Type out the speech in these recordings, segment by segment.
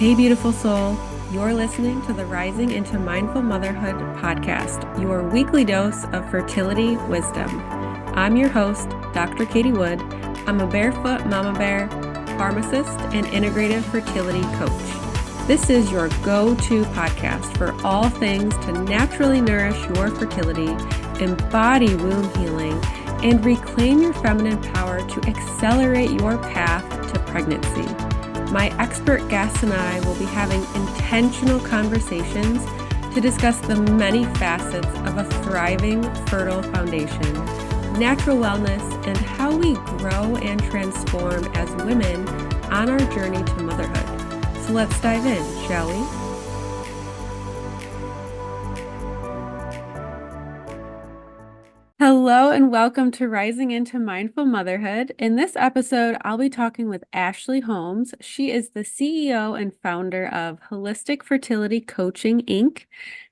Hey, beautiful soul. You're listening to the Rising into Mindful Motherhood podcast, your weekly dose of fertility wisdom. I'm your host, Dr. Katie Wood. I'm a barefoot mama bear, pharmacist, and integrative fertility coach. This is your go-to podcast for all things to naturally nourish your fertility, embody womb healing, and reclaim your feminine power to accelerate your path to pregnancy. My expert guests and I will be having intentional conversations to discuss the many facets of a thriving, fertile foundation, natural wellness, and how we grow and transform as women on our journey to motherhood. So let's dive in, shall we? Hello and welcome to Rising into Mindful Motherhood. In this episode, I'll be talking with Ashley Holmes. She is the CEO and founder of Holistic Fertility Coaching, Inc.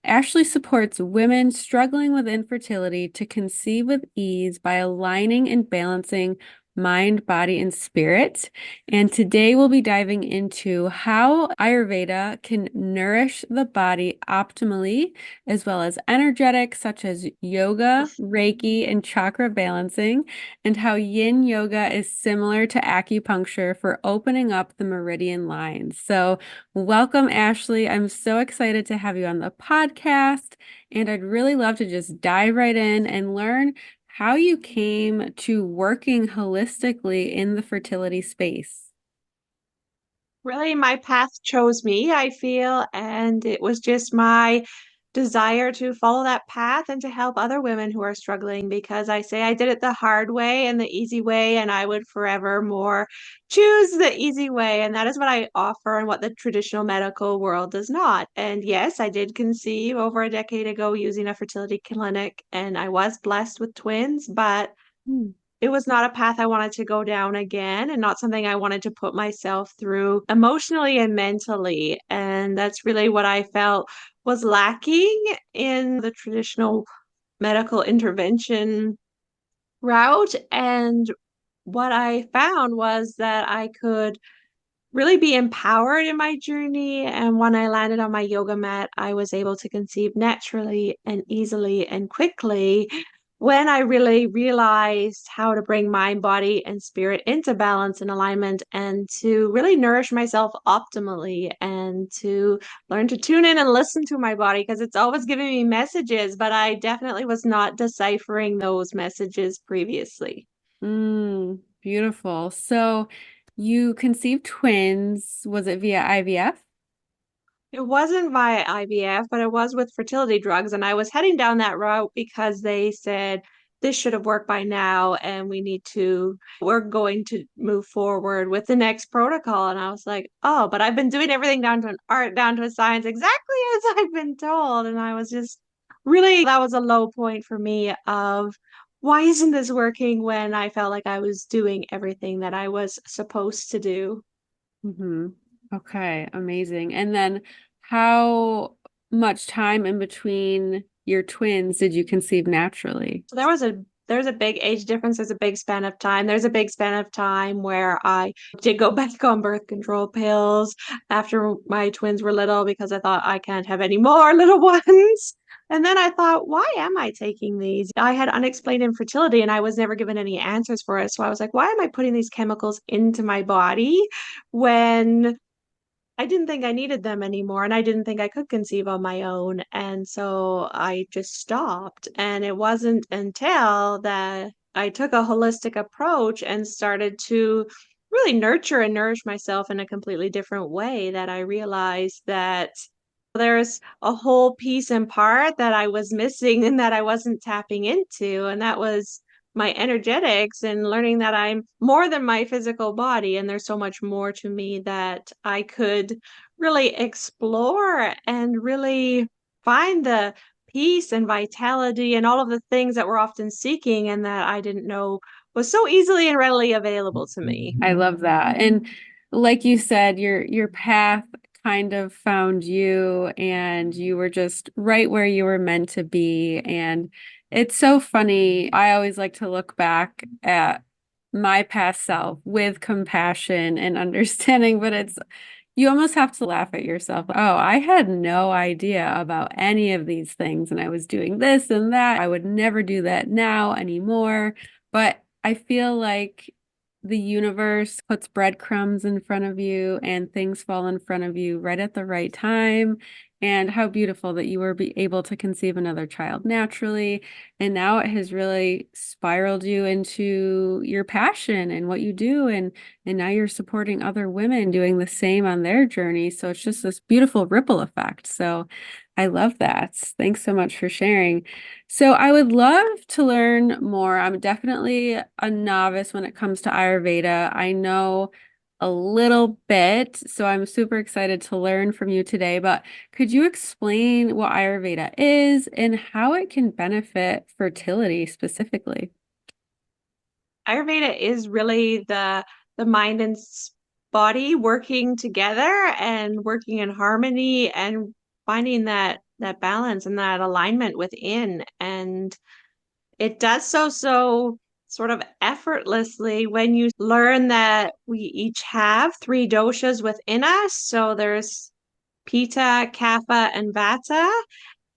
Ashley supports women struggling with infertility to conceive with ease by aligning and balancing mind, body, and spirit. And today we'll be diving into how Ayurveda can nourish the body optimally, as well as energetics such as yoga, Reiki, and chakra balancing, and how yin yoga is similar to acupuncture for opening up the meridian lines. So welcome, Ashley. I'm so excited to have you on the podcast, and I'd really love to just dive right in and learn how you came to working holistically in the fertility space. Really, my path chose me, I feel, and it was just my desire to follow that path and to help other women who are struggling, because I say I did it the hard way and the easy way, and I would forever more choose the easy way. And that is what I offer and what the traditional medical world does not. And yes, I did conceive over a decade ago using a fertility clinic, and I was blessed with twins, but it was not a path I wanted to go down again, and not something I wanted to put myself through emotionally and mentally. And that's really what I felt was lacking in the traditional medical intervention route. And what I found was that I could really be empowered in my journey. And when I landed on my yoga mat, I was able to conceive naturally and easily and quickly when I really realized how to bring mind, body, and spirit into balance and alignment, and to really nourish myself optimally, and to learn to tune in and listen to my body, because it's always giving me messages, but I definitely was not deciphering those messages previously. Beautiful. So you conceived twins. Was it via IVF? It wasn't via IVF, but it was with fertility drugs. And I was heading down that route because they said this should have worked by now, and we're going to move forward with the next protocol. And I was like, oh, but I've been doing everything down to an art, down to a science, exactly as I've been told. And I was just really, that was a low point for me of why isn't this working when I felt like I was doing everything that I was supposed to do? Mm-hmm. Okay, amazing. And then how much time in between your twins did you conceive naturally? So there's a big age difference. There's a big span of time. There's a big span of time where I did go back on birth control pills after my twins were little, because I thought I can't have any more little ones. And then I thought, why am I taking these? I had unexplained infertility and I was never given any answers for it. So I was like, why am I putting these chemicals into my body when I didn't think I needed them anymore, and I didn't think I could conceive on my own. And so I just stopped. And it wasn't until that I took a holistic approach and started to really nurture and nourish myself in a completely different way that I realized that there's a whole piece and part that I was missing and that I wasn't tapping into. And that was my energetics, and learning that I'm more than my physical body. And there's so much more to me that I could really explore and really find the peace and vitality and all of the things that we're often seeking, and that I didn't know was so easily and readily available to me. I love that. And like you said, your path kind of found you, and you were just right where you were meant to be. And it's so funny. I always like to look back at my past self with compassion and understanding, but it's You almost have to laugh at yourself. Oh, I had no idea about any of these things, and I was doing this and that. I would never do that now anymore. But I feel like the universe puts breadcrumbs in front of you and things fall in front of you right at the right time. And how beautiful that you were able to conceive another child naturally. And now it has really spiraled you into your passion and what you do. And now you're supporting other women doing the same on their journey. So it's just this beautiful ripple effect. So I love that. Thanks so much for sharing. So I would love to learn more. I'm definitely a novice when it comes to Ayurveda. I know a little bit, so I'm super excited to learn from you today. But could you explain what Ayurveda is and how it can benefit fertility specifically? Ayurveda is really the mind and body working together and working in harmony and finding that balance and that alignment within. And it does so sort of effortlessly when you learn that we each have three doshas within us. So there's Pitta, Kapha, and Vata.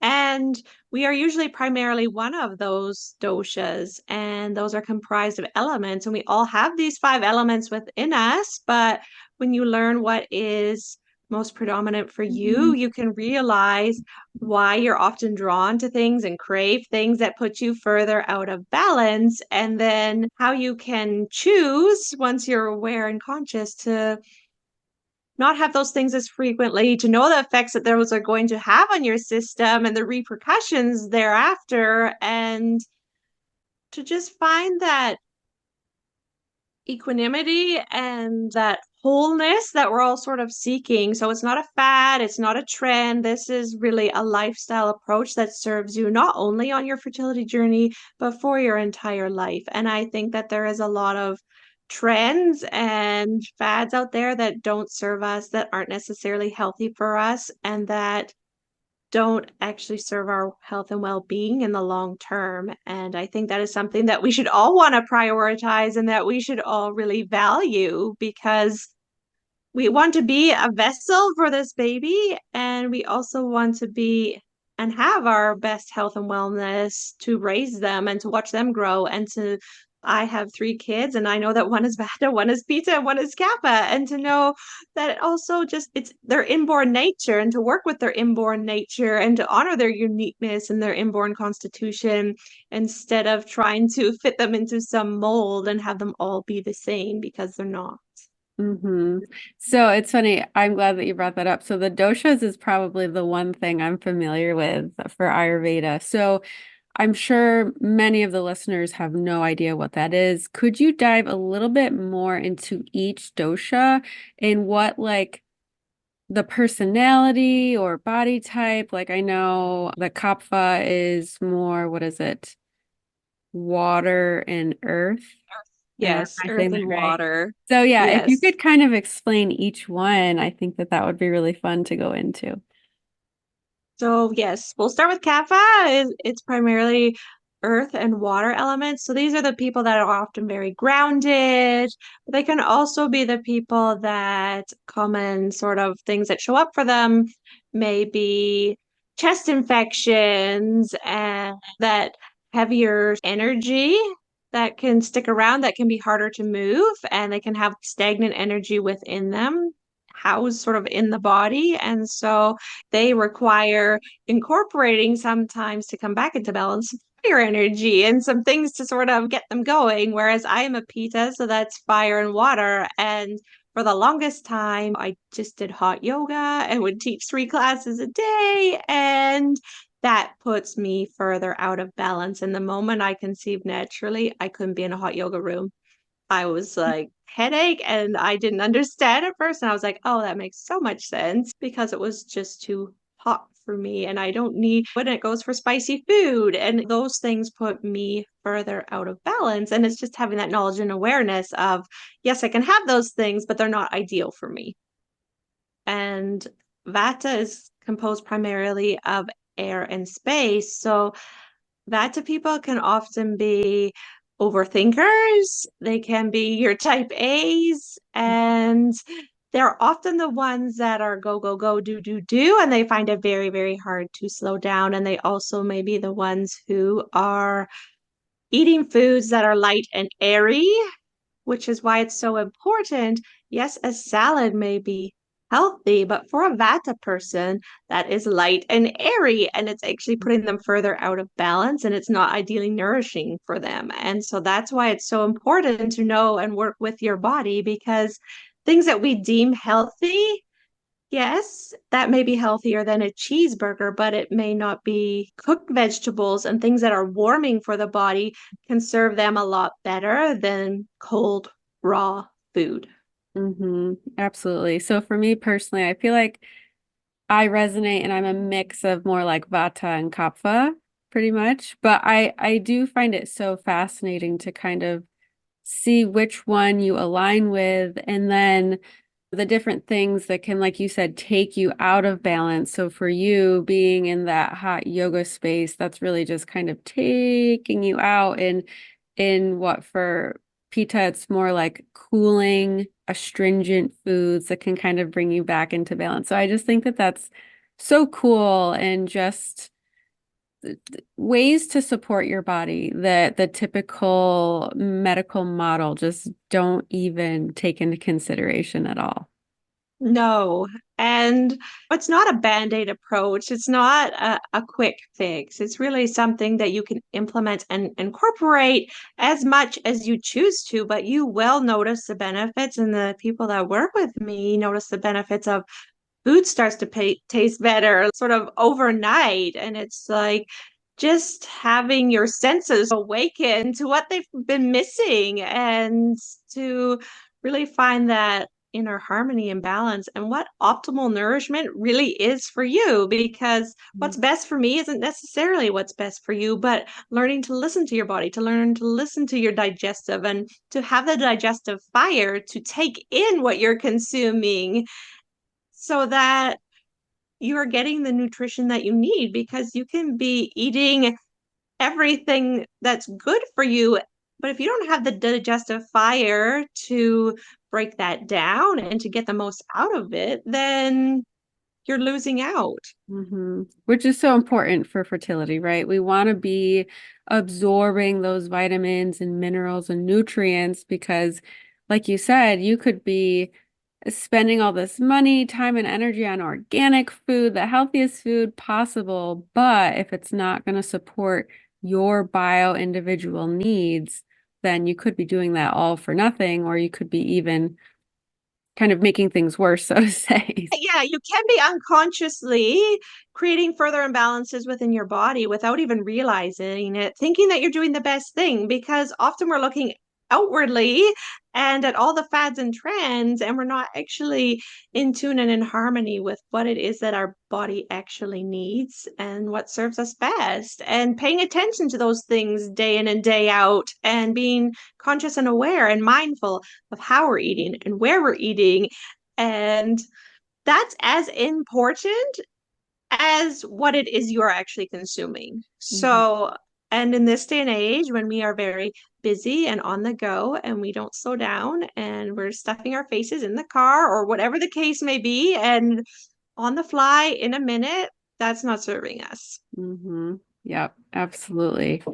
And we are usually primarily one of those doshas, and those are comprised of elements. And we all have these five elements within us. But when you learn what is most predominant for you, Mhm. you can realize why you're often drawn to things and crave things that put you further out of balance. And then how you can choose once you're aware and conscious to not have those things as frequently, to know the effects that those are going to have on your system and the repercussions thereafter, and to just find that equanimity and that wholeness that we're all sort of seeking. So it's not a fad, it's not a trend. This is really a lifestyle approach that serves you not only on your fertility journey, but for your entire life. And I think that there is a lot of trends and fads out there that don't serve us, that aren't necessarily healthy for us, and that don't actually serve our health and well-being in the long term. And I think that is something that we should all want to prioritize and that we should all really value, because we want to be a vessel for this baby, and we also want to be and have our best health and wellness to raise them and to watch them grow. And to I have three kids, and I know that one is Vata, one is Pitta, and one is Kappa. And to know that it also just it's their inborn nature, and to work with their inborn nature and to honor their uniqueness and their inborn constitution, instead of trying to fit them into some mold and have them all be the same, because they're not. Hmm. So it's funny. I'm glad that you brought that up. So the doshas is probably the one thing I'm familiar with for Ayurveda. So I'm sure many of the listeners have no idea what that is. Could you dive a little bit more into each dosha and what like the personality or body type? Like I know the kapha is more, what is it? Water and earth. Am Yes, I earth saying that and right? water. So yeah, if you Yes. could kind of explain each one, I think that that would be really fun to go into. So yes, we'll start with Kappa. It's primarily earth and water elements. So these are the people that are often very grounded. But they can also be the people that common sort of things that show up for them, maybe chest infections and that heavier energy that can stick around, that can be harder to move, and they can have stagnant energy within them, housed sort of in the body. And so they require incorporating sometimes to come back into balance, fire energy and some things to sort of get them going. Whereas I am a Pitta, so that's fire and water. And for the longest time, I just did hot yoga and would teach 3 classes a day. And that puts me further out of balance. And the moment I conceived naturally, I couldn't be in a hot yoga room. I was like, headache, and I didn't understand at first. And I was like, oh, that makes so much sense, because it was just too hot for me. And I don't need when it goes for spicy food. And those things put me further out of balance. And it's just having that knowledge and awareness of, yes, I can have those things, but they're not ideal for me. And Vata is composed primarily of air and space. So Vata people can often be overthinkers. They can be your type A's, and they're often the ones that are go, go, go, do, do, do, and they find it very, very hard to slow down. And they also may be the ones who are eating foods that are light and airy, which is why it's so important. Yes, a salad may be healthy, but for a Vata person, that is light and airy, and it's actually putting them further out of balance, and it's not ideally nourishing for them. And so that's why it's so important to know and work with your body, because things that we deem healthy, yes, that may be healthier than a cheeseburger, but it may not be. Cooked vegetables and things that are warming for the body can serve them a lot better than cold, raw food. Absolutely. So for me personally, I feel like I resonate and I'm a mix of more like Vata and Kapha pretty much, but I do find it so fascinating to kind of see which one you align with and then the different things that can, like you said, take you out of balance. So for you being in that hot yoga space, that's really just kind of taking you out and in what for Pitta, it's more like cooling, astringent foods that can kind of bring you back into balance. So I just think that that's so cool and just ways to support your body that the typical medical model just don't even take into consideration at all. No. And it's not a band-aid approach. It's not a quick fix. It's really something that you can implement and incorporate as much as you choose to, but you will notice the benefits, and the people that work with me notice the benefits of food starts to taste better sort of overnight. And it's like just having your senses awaken to what they've been missing and to really find that inner harmony and balance and what optimal nourishment really is for you, because what's best for me isn't necessarily what's best for you, but learning to listen to your body, to learn to listen to your digestive, and to have the digestive fire to take in what you're consuming so that you're getting the nutrition that you need, because you can be eating everything that's good for you, but if you don't have the digestive fire to break that down and to get the most out of it, then you're losing out. Which is so important for fertility, right? We want to be absorbing those vitamins and minerals and nutrients because, like you said, you could be spending all this money, time, and energy on organic food, the healthiest food possible. But if it's not going to support your bio individual needs, then you could be doing that all for nothing, or you could be even kind of making things worse, so to say. Yeah, you can be unconsciously creating further imbalances within your body without even realizing it, thinking that you're doing the best thing, because often we're looking outwardly and at all the fads and trends, and we're not actually in tune and in harmony with what it is that our body actually needs and what serves us best, and paying attention to those things day in and day out, and being conscious and aware and mindful of how we're eating and where we're eating. And that's as important as what it is you are actually consuming. Mhm. So, and in this day and age, when we are very busy and on the go and we don't slow down and we're stuffing our faces in the car or whatever the case may be, and on the fly in a minute, that's not serving us. Yep, absolutely.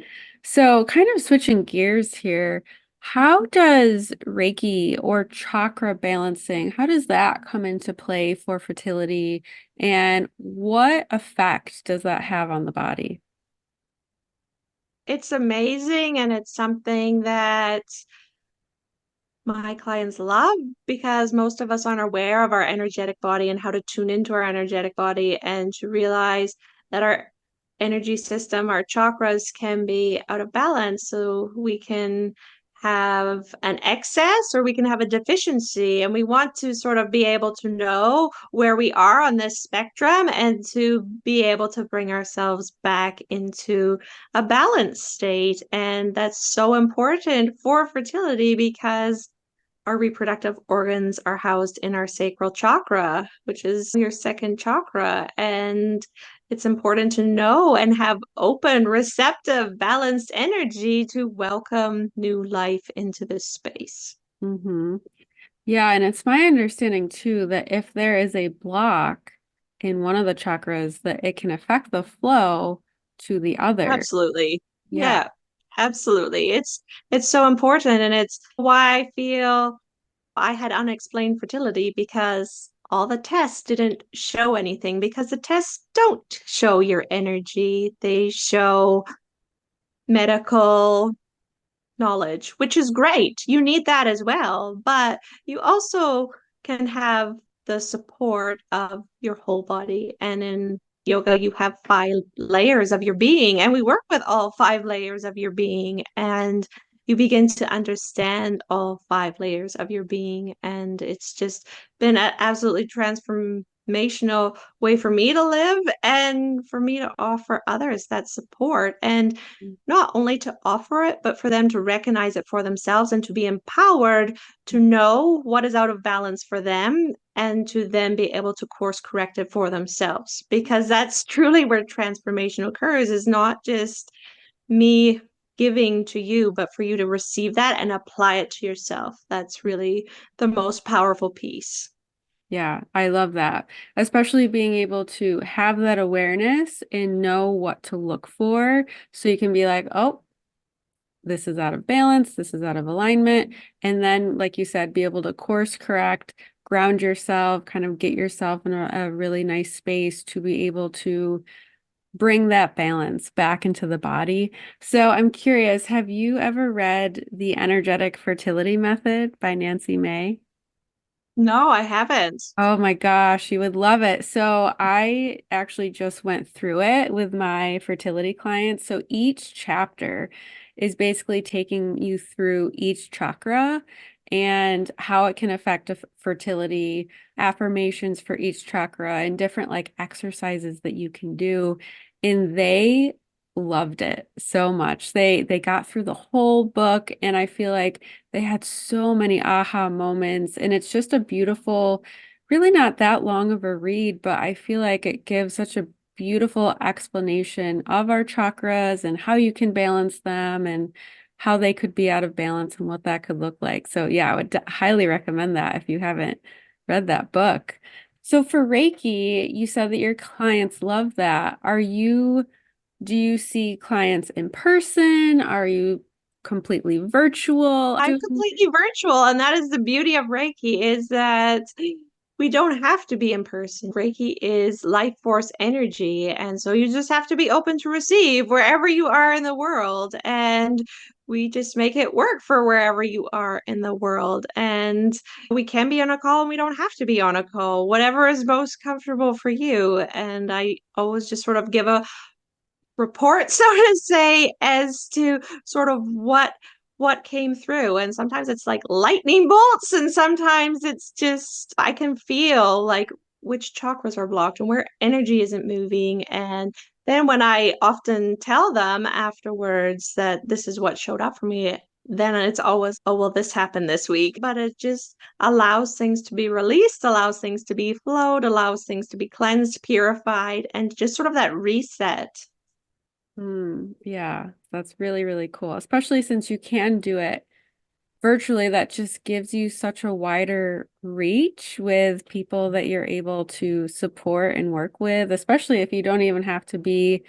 So, kind of switching gears here, how does Reiki or chakra balancing, how does that come into play for fertility, and what effect does that have on the body? It's amazing, and it's something that my clients love, because most of us aren't aware of our energetic body and how to tune into our energetic body and to realize that our energy system, our chakras can be out of balance. So we can have an excess or we can have a deficiency. And we want to sort of be able to know where we are on this spectrum and to be able to bring ourselves back into a balanced state. And that's so important for fertility, because our reproductive organs are housed in our sacral chakra, which is your second chakra. And it's important to know and have open, receptive, balanced energy to welcome new life into this space. hmm Yeah, and it's my understanding too that if there is a block in one of the chakras, that it can affect the flow to the other. Absolutely. Yeah. Yeah, absolutely. It's so important, and it's why I feel I had unexplained fertility because all the tests didn't show anything because the tests don't show your energy. They show medical knowledge, which is great. You need that as well. But you also can have the support of your whole body. And in yoga, you have 5 layers of your being, and we work with all 5 layers of your being. And you begin to understand all 5 layers of your being. And it's just been an absolutely transformational way for me to live and for me to offer others that support. And not only to offer it, but for them to recognize it for themselves and to be empowered to know what is out of balance for them and to then be able to course correct it for themselves. Because that's truly where transformation occurs, is not just me giving to you, but for you to receive that and apply it to yourself. That's really the most powerful piece. Yeah, I love that. Especially being able to have that awareness and know what to look for. So you can be like, oh, this is out of balance, this is out of alignment. And then, like you said, be able to course correct, ground yourself, kind of get yourself in a really nice space to be able to bring that balance back into the body. So I'm curious, have you ever read The Energetic Fertility Method by Nancy May? No, I haven't. Oh my gosh, you would love it. So I actually just went through it with my fertility clients. So each chapter is basically taking you through each chakra and how it can affect fertility, affirmations for each chakra, and different like exercises that you can do. And they loved it so much. They got through the whole book, and I feel like they had so many aha moments, and it's just a beautiful, really not that long of a read, but I feel like it gives such a beautiful explanation of our chakras and how you can balance them and how they could be out of balance and what that could look like. So yeah, I would highly recommend that if you haven't read that book. So for Reiki, you said that your clients love that. Do you see clients in person? Are you completely virtual? I'm completely virtual, and that is the beauty of Reiki, is that we don't have to be in person. Reiki is life force energy, and so you just have to be open to receive wherever you are in the world, and we just make it work for wherever you are in the world. And we can be on a call and we don't have to be on a call, whatever is most comfortable for you. And I always just sort of give a report, so to say, as to sort of what came through. And sometimes it's like lightning bolts, and sometimes it's just I can feel like which chakras are blocked and where energy isn't moving. And then when I often tell them afterwards that this is what showed up for me, then it's always, oh, well, this happened this week. But it just allows things to be released, allows things to be flowed, allows things to be cleansed, purified, and just sort of that reset. Yeah, that's really, really cool, especially since you can do it virtually. That just gives you such a wider reach with people that you're able to support and work with, especially if you don't even have to be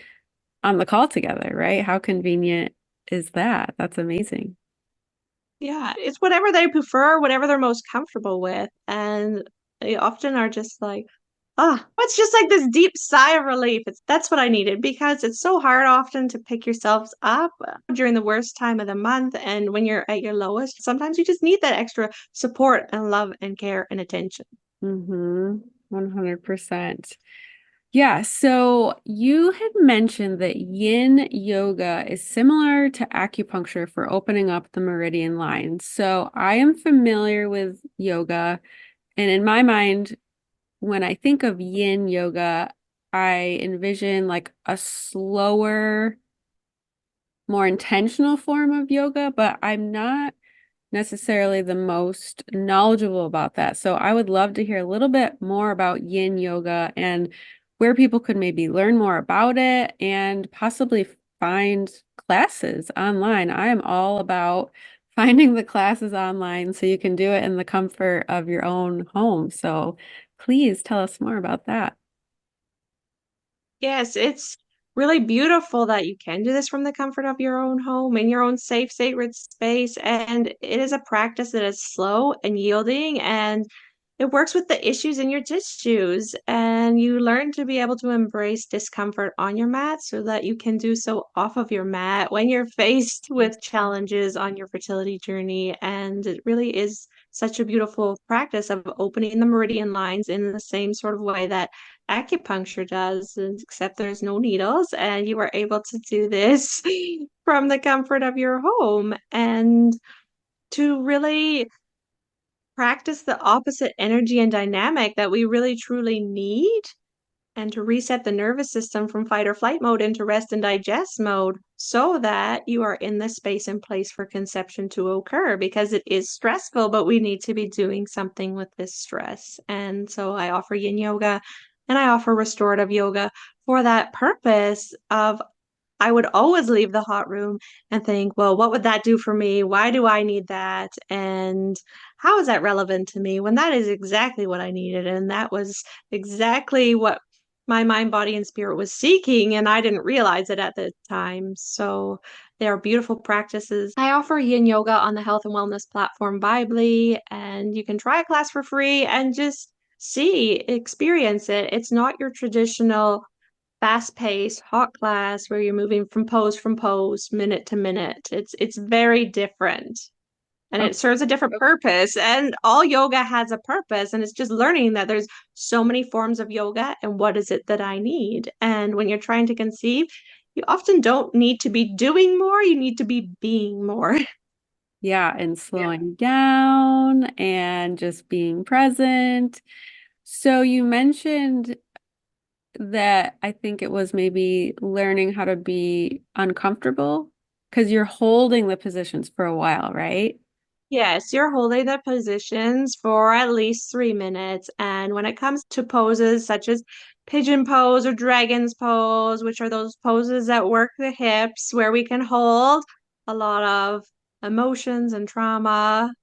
on the call together, right? How convenient is that? That's amazing. Yeah, it's whatever they prefer, whatever they're most comfortable with. And they often are just like, ah, it's just like this deep sigh of relief. That's what I needed, because it's so hard often to pick yourselves up during the worst time of the month. And when you're at your lowest, sometimes you just need that extra support and love and care and attention. Mm-hmm. 100%. Yeah, so you had mentioned that yin yoga is similar to acupuncture for opening up the meridian lines. So I am familiar with yoga, and in my mind, when I think of yin yoga, I envision like a slower, more intentional form of yoga, but I'm not necessarily the most knowledgeable about that. So I would love to hear a little bit more about yin yoga and where people could maybe learn more about it and possibly find classes online. I am all about finding the classes online so you can do it in the comfort of your own home. So please tell us more about that. Yes, it's really beautiful that you can do this from the comfort of your own home in your own safe, sacred space. And it is a practice that is slow and yielding, and it works with the issues in your tissues. And you learn to be able to embrace discomfort on your mat so that you can do so off of your mat when you're faced with challenges on your fertility journey. And it really is such a beautiful practice of opening the meridian lines in the same sort of way that acupuncture does, except there's no needles, and you are able to do this from the comfort of your home and to really practice the opposite energy and dynamic that we really truly need and to reset the nervous system from fight or flight mode into rest and digest mode so that you are in the space and place for conception to occur because it is stressful, but we need to be doing something with this stress. And so I offer yin yoga and I offer restorative yoga for that purpose of I would always leave the hot room and think, well, what would that do for me? Why do I need that? And how is that relevant to me when that is exactly what I needed? And that was exactly what my mind, body, and spirit was seeking. And I didn't realize it at the time. So they are beautiful practices. I offer yin yoga on the health and wellness platform Vibely, and you can try a class for free and just see, experience it. It's not your traditional fast-paced hot class where you're moving from pose minute to minute. It's very different and Oh, it serves a different purpose, and all yoga has a purpose, and it's just learning that there's so many forms of yoga and what is it that I need. And when you're trying to conceive, you often don't need to be doing more, you need to be being more. yeah, and Yeah. slowing down and just being present. So you mentioned that I think it was maybe learning how to be uncomfortable because you're holding the positions for a while, right? Yes, you're holding the positions for at least 3 minutes. And when it comes to poses such as pigeon pose or dragon's pose, which are those poses that work the hips, where we can hold a lot of emotions and trauma,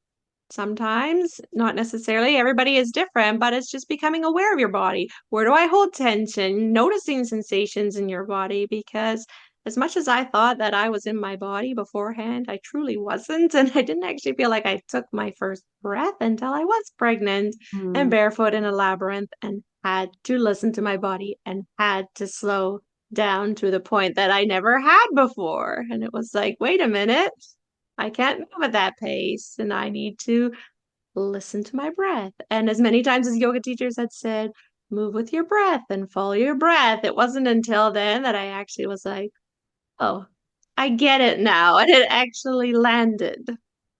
sometimes, not necessarily. Everybody is different, but it's just becoming aware of your body. Where do I hold tension? Noticing sensations in your body because as much as I thought that I was in my body beforehand, I truly wasn't. And I didn't actually feel like I took my first breath until I was pregnant and Mm. barefoot in a labyrinth and had to listen to my body and had to slow down to the point that I never had before. And it was like, wait a minute. I can't move at that pace and I need to listen to my breath. And as many times as yoga teachers had said, move with your breath and follow your breath. It wasn't until then that I actually was like, oh, I get it now. And it actually landed.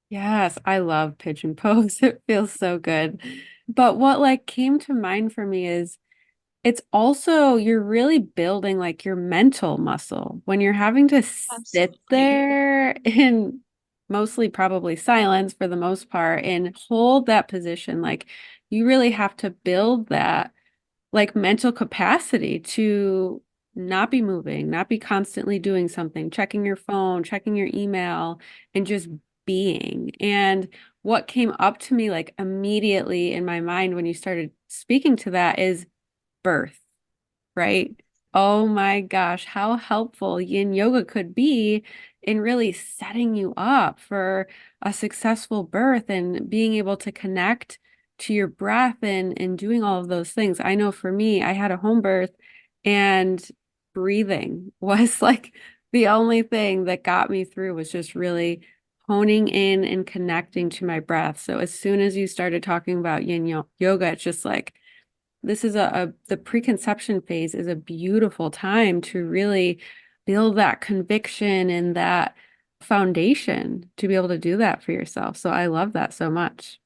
Yes, I love pigeon pose. It feels so good. But what like came to mind for me is it's also you're really building like your mental muscle when you're having to sit Absolutely. there in mostly probably silence for the most part and hold that position. Like you really have to build that like mental capacity to not be moving, not be constantly doing something, checking your phone, checking your email, and just being. And what came up to me like immediately in my mind when you started speaking to that is birth, right? Oh my gosh, how helpful yin yoga could be in really setting you up for a successful birth and being able to connect to your breath and doing all of those things. I know for me, I had a home birth and breathing was like the only thing that got me through was just really honing in and connecting to my breath. So as soon as you started talking about yoga, it's just like this is the preconception phase is a beautiful time to really build that conviction and that foundation to be able to do that for yourself. So I love that so much.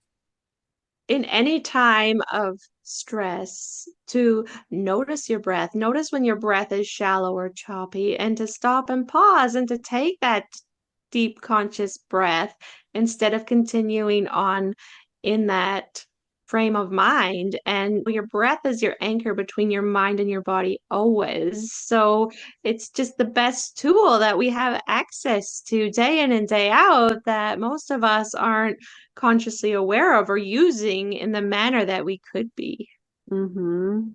In any time of stress, to notice your breath, notice when your breath is shallow or choppy, and to stop and pause and to take that deep conscious breath instead of continuing on in that frame of mind, and your breath is your anchor between your mind and your body always. So it's just the best tool that we have access to day in and day out that most of us aren't consciously aware of or using in the manner that we could be. Mm-hmm.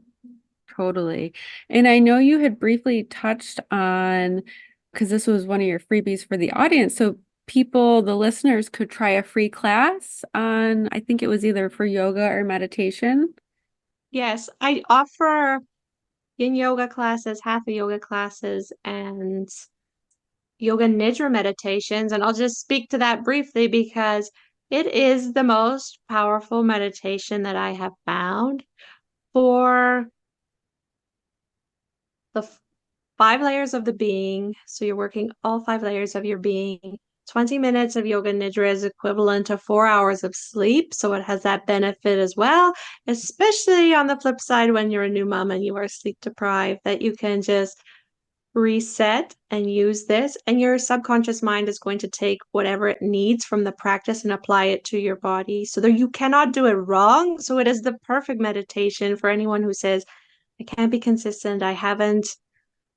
Totally. And I know you had briefly touched on, because this was one of your freebies for the audience. So people, the listeners, could try a free class on, I think it was either for yoga or meditation. Yes, I offer yin yoga classes, hatha yoga classes, and yoga nidra meditations. And I'll just speak to that briefly because it is the most powerful meditation that I have found for the 5 layers of the being. So you're working all 5 layers of your being. 20 minutes of yoga nidra is equivalent to 4 hours of sleep. So it has that benefit as well, especially on the flip side when you're a new mom and you are sleep deprived, that you can just reset and use this. And your subconscious mind is going to take whatever it needs from the practice and apply it to your body. So that you cannot do it wrong. So it is the perfect meditation for anyone who says, I can't be consistent. I haven't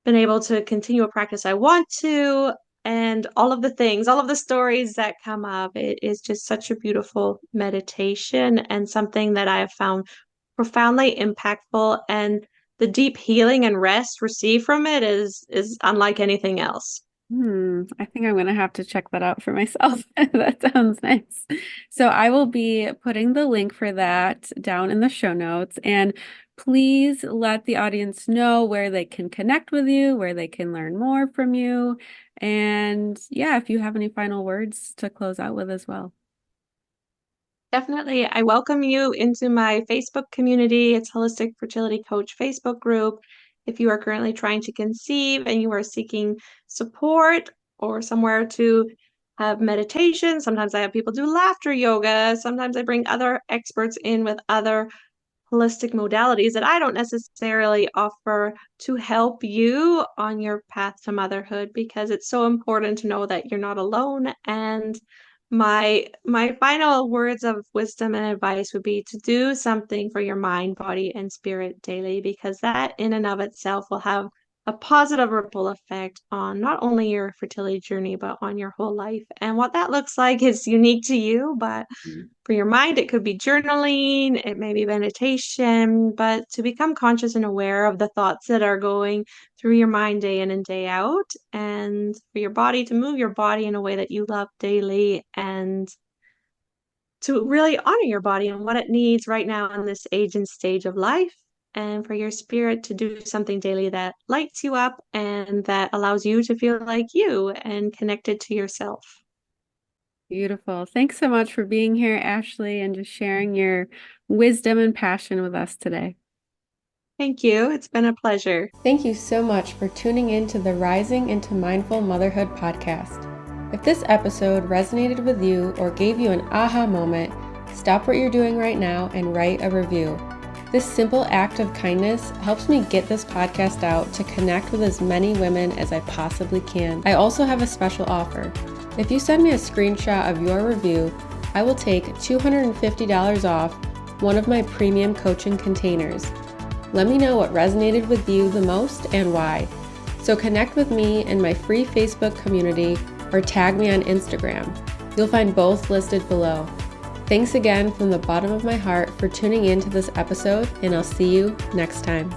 been able to continue a practice I want to, and all of the things, all of the stories that come up. It is just such a beautiful meditation and something that I have found profoundly impactful. And the deep healing and rest received from it is unlike anything else. I think I'm going to have to check that out for myself. That sounds nice. So I will be putting the link for that down in the show notes. And please let the audience know where they can connect with you, where they can learn more from you. And yeah, if you have any final words to close out with as well. Definitely. I welcome you into my Facebook community. It's Holistic Fertility Coach Facebook group. If you are currently trying to conceive and you are seeking support or somewhere to have meditation, sometimes I have people do laughter yoga. Sometimes I bring other experts in with other holistic modalities that I don't necessarily offer to help you on your path to motherhood, because it's so important to know that you're not alone. And my final words of wisdom and advice would be to do something for your mind, body, and spirit daily, because that in and of itself will have a positive ripple effect on not only your fertility journey, but on your whole life. And what that looks like is unique to you, but for your mind, it could be journaling, it may be meditation, but to become conscious and aware of the thoughts that are going through your mind day in and day out, and for your body to move your body in a way that you love daily, and to really honor your body and what it needs right now in this age and stage of life, and for your spirit to do something daily that lights you up and that allows you to feel like you and connected to yourself. Beautiful. Thanks so much for being here, Ashley, and just sharing your wisdom and passion with us today. Thank you. It's been a pleasure. Thank you so much for tuning in to the Rising into Mindful Motherhood podcast. If this episode resonated with you or gave you an aha moment, stop what you're doing right now and write a review. This simple act of kindness helps me get this podcast out to connect with as many women as I possibly can. I also have a special offer. If you send me a screenshot of your review, I will take $250 off one of my premium coaching containers. Let me know what resonated with you the most and why. So connect with me in my free Facebook community or tag me on Instagram. You'll find both listed below. Thanks again from the bottom of my heart for tuning in to this episode, and I'll see you next time.